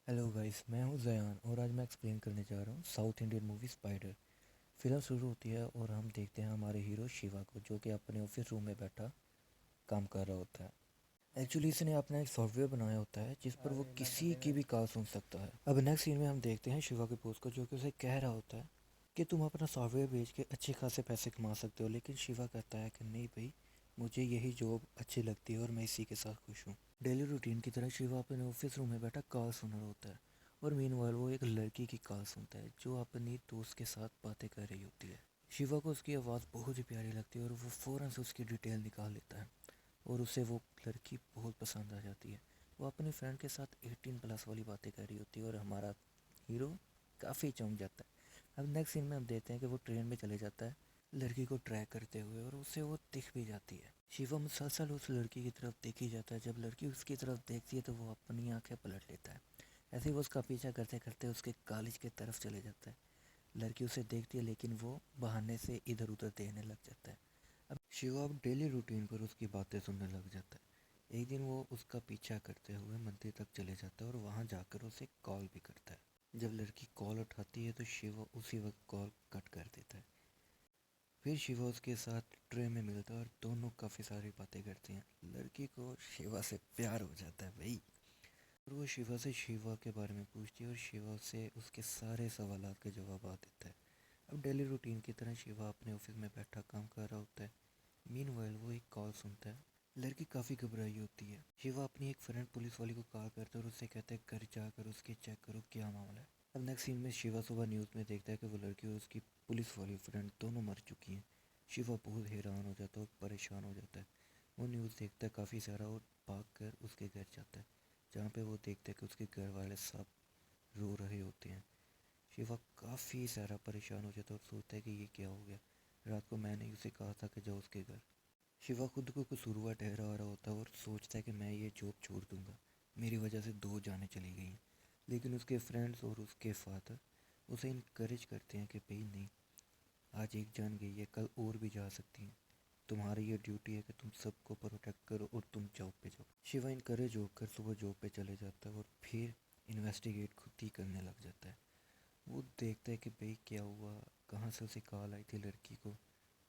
Hello guys, मैं हूं जयान और आज मैं एक्सप्लेन करने जा रहा हूं south Indian movie spider. Film शुरू होती है और हम देखते हैं हमारे हीरो शिवा को, जो कि अपने ऑफिस रूम में बैठा काम कर रहा होता है। एक्चुअली इसने अपना एक सॉफ्टवेयर बनाया होता है जिस पर वो किसी की भी कॉल सुन सकता है। अब नेक्स्ट सीन में हम देखते हैं शिवा के बॉस को, जो कि उसे कह रहा होता है कि तुम अपना सॉफ्टवेयर बेच के अच्छे खासे पैसे कमा सकते हो, लेकिन शिवा कहता है कि नहीं भाई, मुझे यही जॉब अच्छी लगती है और मैं इसी के साथ खुश हूँ। डेली रूटीन की तरह शिवा अपने ऑफिस रूम में बैठा कॉल सुन रहा होता है और मीनवाइल वो एक लड़की की कॉल सुनता है जो अपनी दोस्त के साथ बातें कर रही होती है। शिवा को उसकी आवाज़ बहुत ही प्यारी लगती है और वो फ़ौरन से उसकी डिटेल निकाल लेता है और उसे वो लड़की बहुत पसंद आ जाती है। वो अपनी फ्रेंड के साथ 18+ वाली बातें कर रही होती है और हमारा हीरो काफ़ी चौंक जाता है। अब नेक्स्ट सीन में हम देखते हैं कि वो ट्रेन में चले जाता है लड़की को ट्रैक करते हुए और उसे वो दिख भी जाती है। शिवा मुसलसल उस लड़की की तरफ देख ही जाता है। जब लड़की उसकी तरफ देखती है तो वो अपनी आंखें पलट लेता है। ऐसे ही वो उसका पीछा करते करते उसके कॉलेज की तरफ चले जाता है। लड़की उसे देखती है लेकिन वो बहाने से इधर उधर देखने लग जाता है। अब शिवा अब डेली रूटीन पर उसकी बातें सुनने लग जाता है। एक दिन वो उसका पीछा करते हुए मंदिर तक चले जाता है और वहाँ जाकर उसे कॉल भी करता है। जब लड़की कॉल उठाती है तो शिवा उसी वक्त कॉल कट कर देता है। फिर शिवा उसके साथ ट्रेन में मिलता है और दोनों काफ़ी सारी बातें करते हैं। लड़की को शिवा से प्यार हो जाता है भाई, और वो शिवा से शिवा के बारे में पूछती है और शिवा से उसके सारे सवालों के जवाब देता है। अब डेली रूटीन की तरह शिवा अपने ऑफिस में बैठा काम कर रहा होता है। मीनवाइल वो एक कॉल सुनता है। लड़की काफ़ी घबराई होती है। शिवा अपनी एक फ्रेंड पुलिस वाली को कॉल करता है और उससे कहता है घर जाकर उसके चेक करो क्या मामला है। अब नेक्स्ट सीन में शिवा सुबह न्यूज़ में देखता है कि वो लड़की और उसकी पुलिस वाली फ्रेंड दोनों मर चुकी हैं। शिवा बहुत हैरान हो जाता है और परेशान हो जाता है। वो न्यूज़ देखता है काफ़ी सारा और भाग कर उसके घर जाता है, जहाँ पे वो देखता है कि उसके घर वाले सब रो रहे होते हैं। शिवा काफ़ी सारा परेशान हो जाता है और सोचता है कि ये क्या हो गया। रात को मैंने उसे कहा था कि जाओ उसके घर। शिवा खुद को कसूरवार ठहरा रहा होता है और सोचता है कि मैं ये जॉब छोड़ दूंगा, मेरी वजह से 2 जानें चली गई हैं। लेकिन उसके फ्रेंड्स और उसके फादर उसे इनकरेज करते हैं कि भाई नहीं, आज एक जान गई है, कल और भी जा सकती हैं। तुम्हारी ये ड्यूटी है कि तुम सबको प्रोटेक्ट करो और तुम जॉब पे जाओ। शिवा इनकरेज होकर सुबह जॉब पे चले जाता है और फिर इन्वेस्टिगेट खुद ही करने लग जाता है। वो देखता है कि भाई क्या हुआ, कहाँ से उसे कॉल आई थी लड़की को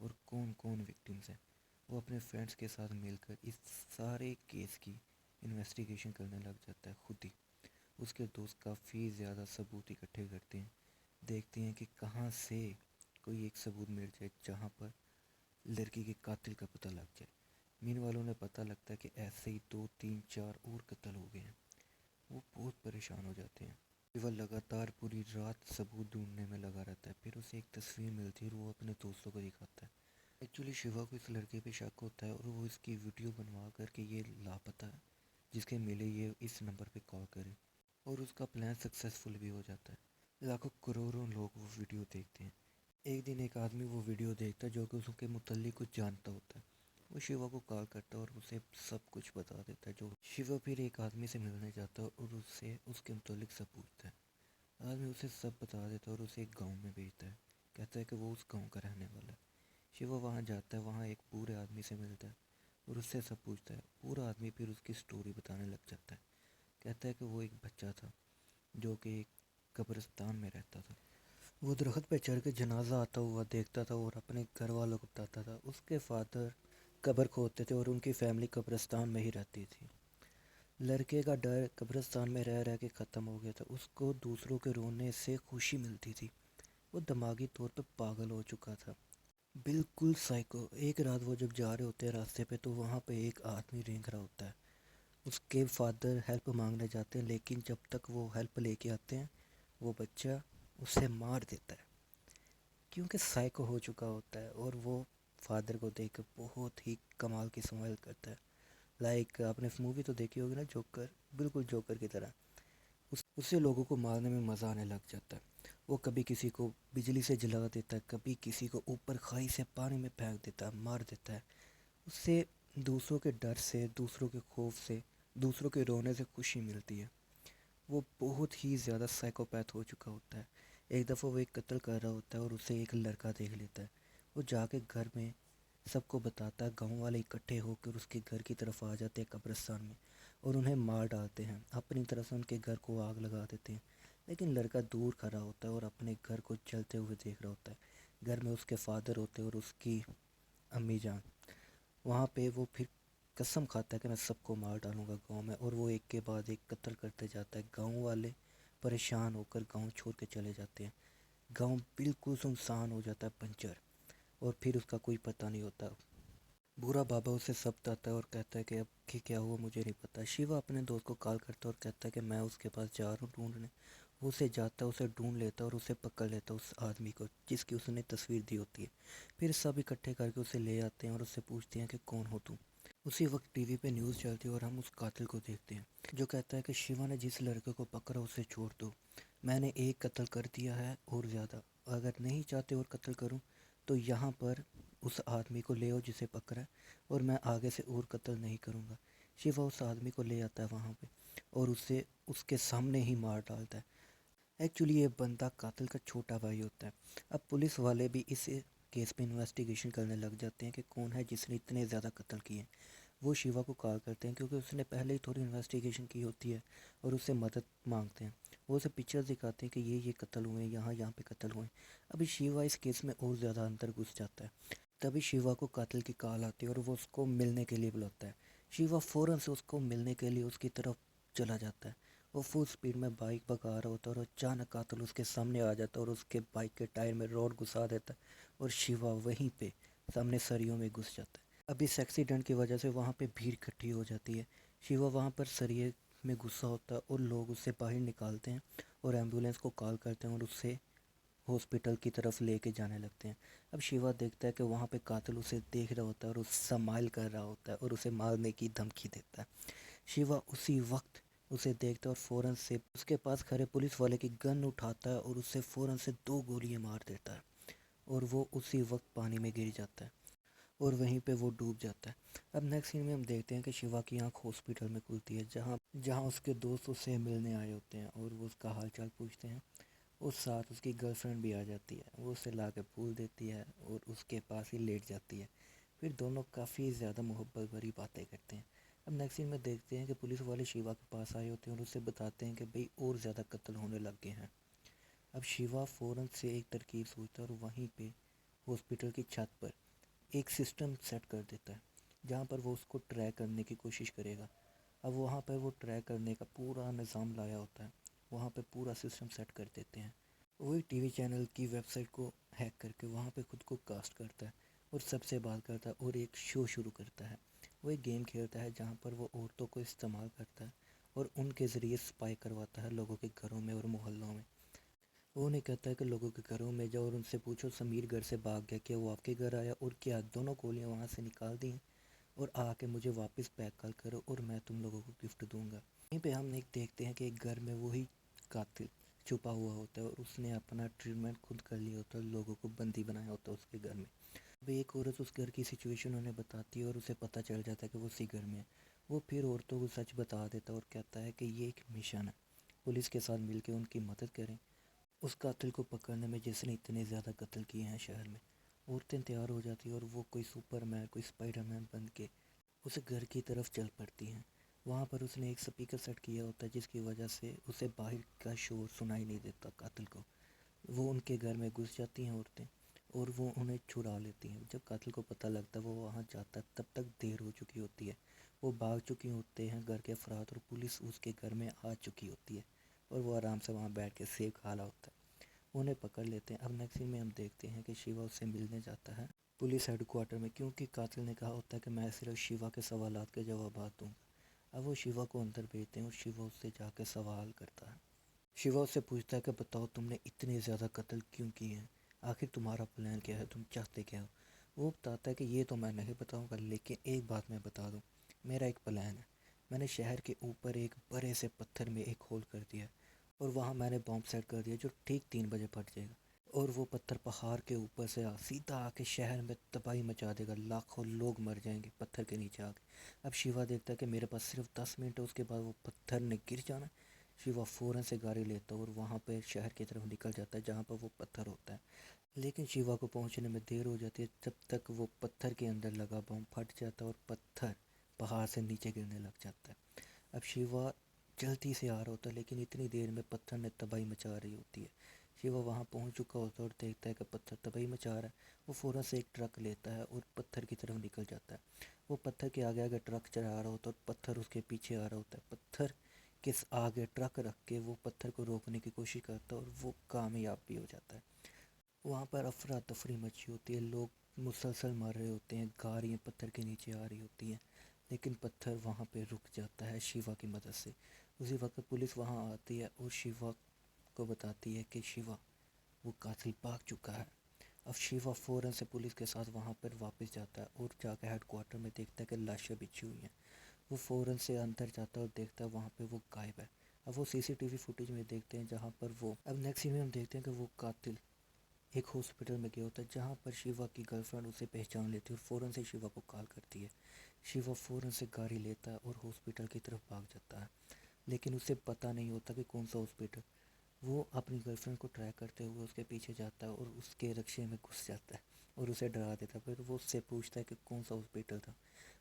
और कौन कौन विक्टिम्स हैं। वो अपने फ्रेंड्स के साथ मिलकर इस सारे केस की इन्वेस्टिगेशन करने लग जाता है खुद ही। उसके दोस्त काफ़ी ज़्यादा सबूत इकट्ठे करते हैं, देखते हैं कि कहाँ से कोई एक सबूत मिल जाए जहाँ पर लड़की के कातिल का पता लग जाए। मीन वालों ने पता लगता है कि ऐसे ही 2 3 4 और कत्ल हो गए हैं। वो बहुत परेशान हो जाते हैं। वह लगातार पूरी रात सबूत ढूंढने में लगा रहता है। फिर उसे एक तस्वीर मिलती है और वो अपने दोस्तों को दिखाता है। एक्चुअली शिवा को इस लड़के पे शक होता है और वो इसकी वीडियो बनवा कर के ये लापता है, जिसके मिले ये इस नंबर पे कॉल करे, और उसका प्लान सक्सेसफुल भी हो जाता है। लाखों करोड़ों लोग वो वीडियो देखते हैं। एक दिन एक आदमी वो वीडियो देखता है जो कि उसके मुतल्लिक कुछ जानता होता है। वो शिवा को कॉल करता है और उसे सब कुछ बता देता है। जो शिवा फिर एक आदमी से मिलने जाता है और उससे उसके मुतल्लिक सब पूछता है। आदमी उसे सब बता देता है और उसे एक गांव में भेजता है। कहता है कि वो उस गांव का रहने वाला है। शिवा वहाँ जाता है, वहाँ एक बूढ़े आदमी से मिलता है और उससे सब पूछता है। पूरा आदमी फिर उसकी स्टोरी बताने लग जाता है। कहता है कि वो एक बच्चा था जो कि एक कब्रिस्तान में रहता था। वो दरख्त पे चढ़ के जनाजा आता हुआ देखता था और अपने घर वालों को बताता था। उसके फादर कब्र खोदते थे और उनकी फैमिली कब्रिस्तान में ही रहती थी। लड़के का डर कब्रिस्तान में रह रह के ख़त्म हो गया था। उसको दूसरों के रोने से खुशी मिलती थी। वो दिमागी तौर पे पागल हो चुका था, बिल्कुल साइको। एक रात वो जब जा रहे होते हैं रास्ते पे, तो वहाँ पे एक आदमी रेंग रहा होता है। उसके फादर हेल्प मांगने जाते हैं, लेकिन जब तक वो हेल्प लेके आते हैं वो बच्चा उसे मार देता है, क्योंकि साइको हो चुका होता है। और वो फादर को देख कर बहुत ही कमाल की स्माइल करता है। लाइक आपने मूवी तो देखी होगी ना, जोकर, बिल्कुल जोकर की तरह। उससे लोगों को मारने में मज़ा आने लग जाता है। वो कभी किसी को बिजली से जला देता है, कभी किसी को ऊपर खाई से पानी में फेंक देता है, मार देता है। उससे दूसरों के डर से, दूसरों के खौफ से, दूसरों के रोने से खुशी मिलती है। वो बहुत ही ज़्यादा साइकोपैथ हो चुका होता है। एक दफ़ा वो एक कत्ल कर रहा होता है और उसे एक लड़का देख लेता है। वो जाके घर में सबको बताता है। गांव वाले इकट्ठे होकर उसके घर की तरफ आ जाते हैं कब्रिस्तान में। और उन्हें मार डालते हैं। अपनी तरफ से उनके घर को आग लगा देते हैं। लेकिन लड़का दूर खड़ा होता है और अपने घर को जलते हुए देख रहा होता है। घर में उसके फादर होते हैं और उसकी अम्मी जान। वहाँ पे वो फिर कसम खाता है कि मैं सबको मार डालूंगा गांव में, और वो एक के बाद एक कत्ल करते जाता है। गांव वाले परेशान होकर गांव छोड़ के चले जाते हैं। गांव बिल्कुल सुनसान हो जाता है, बंजर, और फिर उसका कोई पता नहीं होता। बूढ़ा बाबा उसे सब बताता है और कहता है कि अब कि क्या हुआ मुझे नहीं पता। शिवा अपने दोस्त को कॉल करता है और कहता है कि मैं उसके पास जा रहा हूँ ढूंढने। वो उसे जाता है, उसे ढूंढ लेता है और उसे पकड़ लेता है, उस आदमी को जिसकी उसने तस्वीर दी होती है। फिर सब इकट्ठे करके उसे ले आते हैं और उससे पूछते हैं कि कौन हो तुम। उसी वक्त टीवी पे न्यूज़ चलती है और हम उस कातिल को देखते हैं जो कहता है कि शिवा ने जिस लड़के को पकड़ा उसे छोड़ दो। मैंने एक कत्ल कर दिया है और ज़्यादा, अगर नहीं चाहते और कत्ल करूं तो यहाँ पर उस आदमी को ले आओ जिसे पकड़ा है, और मैं आगे से और कत्ल नहीं करूँगा। शिवा उस आदमी को ले आता है वहाँ पे और उसे उसके सामने ही मार डालता है। एक्चुअली ये बंदा कातिल का छोटा भाई होता है। अब पुलिस वाले भी इस केस पे इन्वेस्टिगेशन करने लग जाते हैं कि कौन है जिसने इतने ज़्यादा कत्ल किए। वो शिवा को कॉल करते हैं क्योंकि उसने पहले ही थोड़ी इन्वेस्टिगेशन की होती है, और उससे मदद मांगते हैं। वो उसे पिक्चर्स दिखाते हैं कि ये कत्ल हुए हैं, यहाँ यहाँ पे कत्ल हुए हैं। अभी शिवा इस केस में और ज़्यादा अंदर घुस जाता है। तभी शिवा को कातिल की कॉल आती है और वो उसको मिलने के लिए बुलाता है। शिवा फ़ौरन से उसको मिलने के लिए उसकी तरफ चला जाता है। वो फुल स्पीड में बाइक भगा रहा होता है और अचानक कातिल उसके सामने आ जाता है और उसके बाइक के टायर में रॉड घुसा देता है, और शिवा वहीं पे सामने सरियों में घुस जाता है। अब इस एक्सीडेंट की वजह से वहाँ पे भीड़ इकट्ठी हो जाती है। शिवा वहाँ पर सरिये में गुस्सा होता है और लोग उससे बाहर निकालते हैं और एम्बुलेंस को कॉल करते हैं और उससे हॉस्पिटल की तरफ लेके जाने लगते हैं। अब शिवा देखता है कि वहाँ पे कातिल उसे देख रहा होता है और उससे स्माइल कर रहा होता है और उसे मारने की धमकी देता है। शिवा उसी वक्त उसे देखता है और फ़ौरन से उसके पास खड़े पुलिस वाले की गन उठाता है और उससे फ़ौरन से 2 गोलियां मार देता है, और वो उसी वक्त पानी में गिर जाता है और वहीं पे वो डूब जाता है। अब नेक्स्ट सीन में हम देखते हैं कि शिवा की आंख हॉस्पिटल में खुलती है, जहाँ जहाँ उसके दोस्त उससे मिलने आए होते हैं और वो उसका हाल चाल पूछते हैं। उस साथ उसकी गर्लफ्रेंड भी आ जाती है। वो उसे ला के फूल देती है और उसके पास ही लेट जाती है। फिर दोनों काफ़ी ज़्यादा मोहब्बत भरी बातें करते हैं। अब नेक्स्ट सीन में देखते हैं कि पुलिस वाले शिवा के पास आए होते हैं और उससे बताते हैं कि भाई और ज़्यादा कत्ल होने लग गए हैं। अब शिवा फ़ौरन से एक तरकीब सोचता है और वहीं पे हॉस्पिटल की छत पर एक सिस्टम सेट कर देता है, जहाँ पर वो उसको ट्रैक करने की कोशिश करेगा। अब वहाँ पर वो ट्रैक करने का पूरा निज़ाम लाया होता है। वहाँ पे पूरा सिस्टम सेट कर देते हैं। वही टीवी चैनल की वेबसाइट को हैक करके वहाँ पे खुद को कास्ट करता है और सबसे बात करता है और एक शो शुरू करता है। वो एक गेम खेलता है जहाँ पर वो औरतों को इस्तेमाल करता है और उनके ज़रिए स्पाई करवाता है लोगों के घरों में और मोहल्लों में। वो उन्हें कहता है कि लोगों के घरों में जाओ और उनसे पूछो समीर घर से भाग गया, क्या वो आपके घर आया, और क्या दोनों गोलियां वहाँ से निकाल दी हैं, और आके मुझे वापस बैक कॉल करो और मैं तुम लोगों को गिफ्ट दूंगा। यहीं पे हम एक देखते हैं कि एक घर में वही कातिल छुपा हुआ होता है और उसने अपना ट्रीटमेंट खुद कर लिया होता है, लोगों को बंदी बनाया होता है उसके घर में। अब एक औरत उस घर की सिचुएशन उन्हें बताती है और उसे पता चल जाता है कि वो उसी घर में है। वो फिर औरतों को सच बता देता है और कहता है कि ये एक मिशन है, पुलिस के साथ मिलकर उनकी मदद करें उस कातिल को पकड़ने में जिसने इतने ज़्यादा कत्ल किए हैं शहर में। औरतें तैयार हो जाती है और वो कोई सुपरमैन कोई स्पाइडरमैन बन के उस घर की तरफ चल पड़ती हैं। वहाँ पर उसने एक स्पीकर सेट किया होता है जिसकी वजह से उसे बाहर का शोर सुनाई नहीं देता कातिल को। वो उनके घर में घुस जाती हैं औरतें और वो उन्हें छुड़ा लेती हैं। जब कातिल को पता लगता है वो वहाँ जाता है, तब तक देर हो चुकी होती है। वो भाग चुके होते हैं घर के अफराद, और पुलिस उसके घर में आ चुकी होती है और वो आराम से वहाँ बैठ के सेब खा रहा होता है। उन्हें पकड़ लेते हैं। अब नेक्स्ट सीन में हम देखते हैं कि शिवा उससे मिलने जाता है पुलिस हेडक्वार्टर में, क्योंकि कातिल ने कहा होता है कि मैं सिर्फ शिवा के सवालात के जवाब दूंगा। अब वो शिवा को अंदर भेजते हैं और शिवा उससे जाके सवाल करता है। शिवा उससे पूछता है कि बताओ तुमने इतने ज़्यादा कत्ल क्यों किए हैं, आखिर तुम्हारा प्लान क्या है, तुम चाहते क्या हो। वो बताता है कि ये तो मैं नहीं बताऊंगा, लेकिन एक बात मैं बता दूं, मेरा एक प्लान है। मैंने शहर के ऊपर एक बड़े से पत्थर में एक होल कर दिया और वहाँ मैंने बॉम्ब सेट कर दिया जो ठीक 3 बजे फट जाएगा, और वो पत्थर पहाड़ के ऊपर से सीधा आके शहर में तबाही मचा देगा, लाखों लोग मर जाएंगे पत्थर के नीचे आके। अब शिवा देखता है कि मेरे पास सिर्फ 10 मिनट है, उसके बाद वो पत्थर ने गिर जाना। शिवा फ़ौरन से गाड़ी लेता है और वहाँ पे शहर की तरफ निकल जाता है जहाँ पर वो पत्थर होता है। लेकिन शिवा को पहुँचने में देर हो जाती है, जब तक वो पत्थर के अंदर लगा बम फट जाता है और पत्थर पहाड़ से नीचे गिरने लग जाता है। अब शिवा जल्दी से आ रहा होता है, लेकिन इतनी देर में पत्थर ने तबाही मचा रही होती है। शिवा वहाँ पहुँच चुका होता है और देखता है कि पत्थर तबाही मचा रहा है। वो फ़ौरन से एक ट्रक लेता है और पत्थर की तरफ निकल जाता है। वो पत्थर के आगे आगे ट्रक चढ़ा रहा होता है और पत्थर उसके पीछे आ रहा होता है। पत्थर के आगे ट्रक रख के वो पत्थर को रोकने की कोशिश करता है और वो कामयाब भी हो जाता है। वहाँ पर अफरा तफरी मची होती है, लोग मुसलसल मर रहे होते हैं, गाड़ियाँ पत्थर के नीचे आ रही होती हैं, लेकिन पत्थर वहाँ पे रुक जाता है शिवा की मदद से। उसी वक्त पुलिस वहाँ आती है और शिवा को बताती है कि शिवा वो कातिल भाग चुका है। अब शिवा फ़ौरन से पुलिस के साथ वहाँ पर वापस जाता है और जाकर हेडक्वार्टर में देखता है कि लाशें बिछी हुई हैं। वो फ़ौरन से अंदर जाता है और देखता है वहाँ पे वो गायब है। अब वो सीसीटीवी फुटेज में देखते हैं जहाँ पर वो अब नेक्स्ट सीन में हम देखते हैं कि वो कातिल एक हॉस्पिटल में गया होता है जहाँ पर शिवा की गर्लफ्रेंड उसे पहचान लेती है और फ़ौरन से शिवा को कॉल करती है। शिवा फ़ौरन से गाड़ी लेता है और हॉस्पिटल की तरफ भाग जाता है, लेकिन उसे पता नहीं होता कि कौन सा हॉस्पिटल। वो अपनी गर्लफ्रेंड को ट्रैक करते हुए उसके पीछे जाता है और उसके रक्शे में घुस जाता है और उसे डरा देता है। फिर वो उससे पूछता है कि कौन सा हॉस्पिटल था।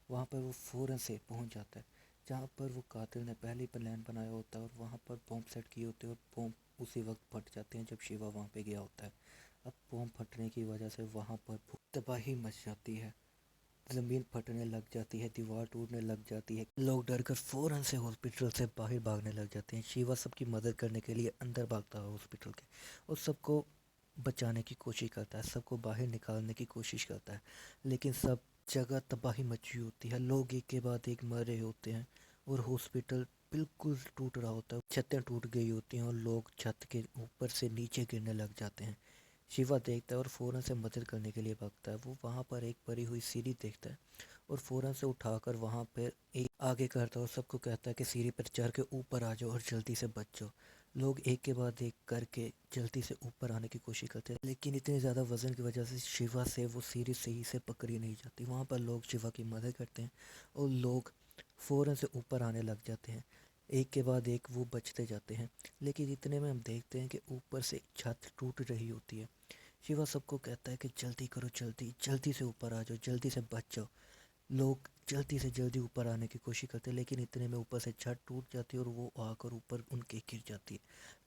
वहाँ पर वो फ़ौरन से पहुँच जाता है जहाँ पर वो कातिल ने पहले ही प्लान बनाया होता है और वहाँ पर बॉम्ब सेट किए होते हैं और बॉम्ब उसी वक्त फट जाते हैं जब शिवा वहाँ पे गया होता है। अब बॉम्ब फटने की वजह से वहाँ पर तबाही मच जाती है, ज़मीन फटने लग जाती है, दीवार टूटने लग जाती है, लोग डर कर फ़ौरन से हॉस्पिटल से बाहर भागने लग जाते हैं। शिवा सबकी मदद करने के लिए अंदर भागता है हॉस्पिटल के और सबको बचाने की कोशिश करता है, सबको बाहर निकालने की कोशिश करता है, लेकिन सब जगह तबाही मची होती है, लोग एक के बाद एक मर रहे होते हैं और हॉस्पिटल बिल्कुल टूट रहा होता है, छतें टूट गई होती हैं और लोग छत के ऊपर से नीचे गिरने लग जाते हैं। शिवा देखता है और फ़ौरन से मदद करने के लिए भागता है। वो वहाँ पर एक पड़ी हुई सीढ़ी देखता है और फ़ौरन से उठाकर वहाँ पर एक आगे करता है और सबको कहता है कि सीढ़ी पर चढ़ के ऊपर आ जाओ और जल्दी से बच जाओ। लोग एक के बाद एक करके जल्दी से ऊपर आने की कोशिश करते हैं, लेकिन इतने ज़्यादा वज़न की वजह से शिवा से वो सीढ़ी सही से पकड़ी नहीं जाती। वहाँ पर लोग शिवा की मदद करते हैं और लोग फ़ौरन से ऊपर आने लग जाते हैं। एक के बाद एक वो बचते जाते हैं, लेकिन इतने में हम देखते हैं कि ऊपर से छत टूट रही होती है। शिवा सबको कहता है कि जल्दी करो, जल्दी जल्दी से ऊपर आ जाओ, जल्दी से बच जाओ। लोग जल्दी से जल्दी ऊपर आने की कोशिश करते हैं, लेकिन इतने में ऊपर से छत टूट जाती है और वो आकर ऊपर उनके गिर जाती है।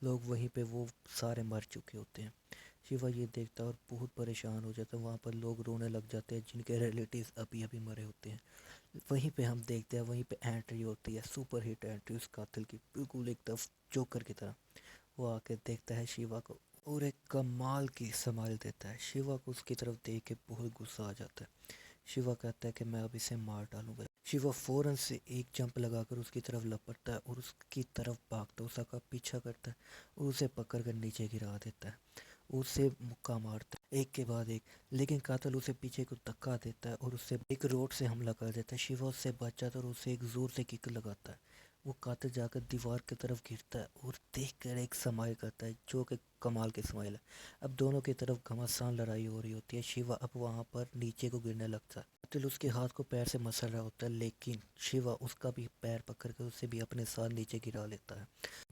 लोग वहीं पे वो सारे मर चुके होते हैं। शिवा ये देखता है और बहुत परेशान हो जाता है। वहाँ पर लोग रोने लग जाते हैं जिनके रिलेटिव्स अभी अभी मरे होते हैं। वहीं पे हम देखते हैं, वहीं पे एंट्री होती है, सुपर हिट एंट्री उस कातिल की, बिल्कुल एकदम जोकर की तरह। वो आके देखता है शिवा को और एक कमाल की स्माइल देता है। शिवा को उसकी तरफ देख के बहुत गुस्सा आ जाता है। शिवा कहता है कि मैं अब इसे मार डालूंगा। शिवा फ़ौरन से एक जंप लगाकर उसकी तरफ लपटता है और उसकी तरफ भागता है, उसका पीछा करता है और उसे पकड़ कर नीचे गिरा देता है। उसे मुक्का मारता है एक के बाद एक, लेकिन कातिल उसे पीछे को धक्का देता है और उससे एक रोड से हमला कर देता है। शिवा उससे बच जाता है और उसे एक ज़ोर से किक लगाता है। वो कातिल जाकर दीवार की तरफ गिरता है और देख कर एक स्माइल करता है जो कि कमाल की स्माइल है। अब दोनों की तरफ घमासान लड़ाई हो रही होती है। शिवा अब वहाँ पर नीचे को गिरने लगता है। कातिल उसके हाथ को पैर से मसल रहा होता है, लेकिन शिवा उसका भी पैर पकड़ कर उसे भी अपने साथ नीचे गिरा लेता है।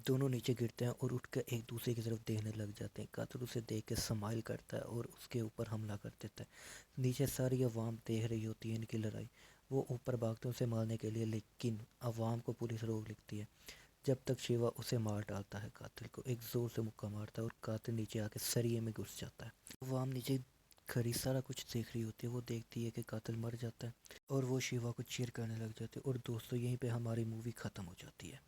दोनों नीचे गिरते हैं और उठकर एक दूसरे की तरफ देखने लग जाते हैं। कातिल उसे देख के स्माइल करता है और उसके ऊपर हमला कर देता है। नीचे सारी अवाम देख रही होती है इनकी लड़ाई। वो ऊपर भागते हैं उसे मारने के लिए, लेकिन अवाम को पुलिस रोक लेती है। जब तक शिवा उसे मार डालता है, कातिल को एक ज़ोर से मुक्का मारता है और कातिल नीचे आके सरिये में घुस जाता है। अवाम नीचे खड़ी सारा कुछ देख रही होती है। वो देखती है कि कातिल मर जाता है और वो शिवा को चीयर करने लग जाते हैं। और दोस्तों, यहीं पे हमारी मूवी ख़त्म हो जाती है।